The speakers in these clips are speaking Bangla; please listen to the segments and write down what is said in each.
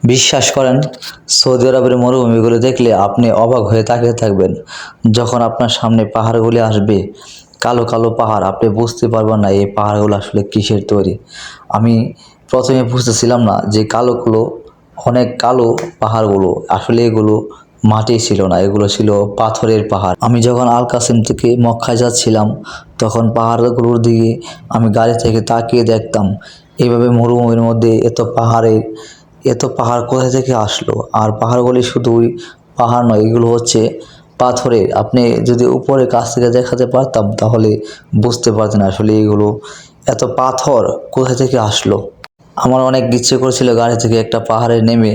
বিশ্বাস করেন, সৌদি আরবের মরুভূমিগুলো দেখলে আপনি অবাক হয়ে তাকিয়ে থাকবেন। যখন আপনার সামনে পাহাড়গুলি আসবে, কালো কালো পাহাড়, আপনি বুঝতে পারবেন না এই পাহাড়গুলো আসলে কিসের তৈরি। আমি প্রথমে বুঝতেছিলাম না যে কালোগুলো, অনেক কালো পাহাড়গুলো আসলে এগুলো মাটি ছিল না, এগুলো ছিল পাথরের পাহাড়। আমি যখন আল কাসিম থেকে মক্কায় যাচ্ছিলাম, তখন পাহাড়গুলোর দিকে আমি গাড়ি থেকে তাকিয়ে দেখতাম এইভাবে মরুভূমির মধ্যে এত পাহাড় কোথা থেকে আসলো। আর পাহাড়গুলি শুধুই পাহাড় নয়, এগুলো হচ্ছে পাথরের। আপনি যদি উপরে কাছ থেকে দেখাতে পারতাম তাহলে বুঝতে পারতেন আসলে এগুলো এত পাথর কোথা থেকে আসলো। আমার অনেক ইচ্ছে করেছিল গাড়ি থেকে একটা পাহাড়ে নেমে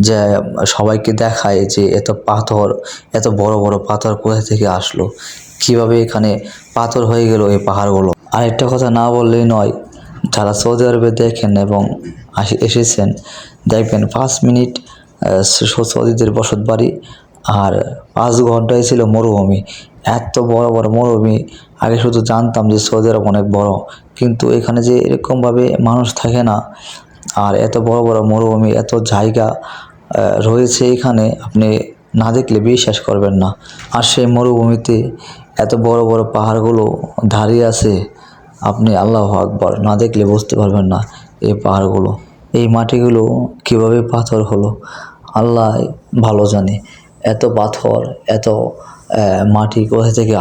যে সবাইকে দেখায় যে এত পাথর, এত বড় বড় পাথর কোথা থেকে আসলো, কিভাবে এখানে পাথর হয়ে গেল এই পাহাড়গুলো। আরেকটা কথা না বললেই নয়, যারা সৌদি আরবে দেখেন এবং এসেছেন, দেখবেন 5 মিনিট সৌদিদের বসত বাড়ি আর 5 ঘন্টায় ছিল মরুভূমি। এত বড় বড় মরুভূমি, আগে শুধু জানতাম যে সৌদি আরব অনেক বড়, কিন্তু এখানে যে এরকমভাবে মানুষ থাকে না। আর এত বড় বড় মরুভূমি, এত জায়গা রয়েছে এখানে, আপনি না দেখলে বিশ্বাস করবেন না। আর সেই মরুভূমিতে এত বড় বড় পাহাড়গুলো দাঁড়িয়ে আছে, আপনি আল্লাহু আকবার না দেখলে বুঝতে পারবেন না এই পাহাড়গুলো, এই মাটিগুলো কিভাবে পাথর হলো আল্লাহ ভালো জানে। এত পাথর, এত মাটি কোথা থেকে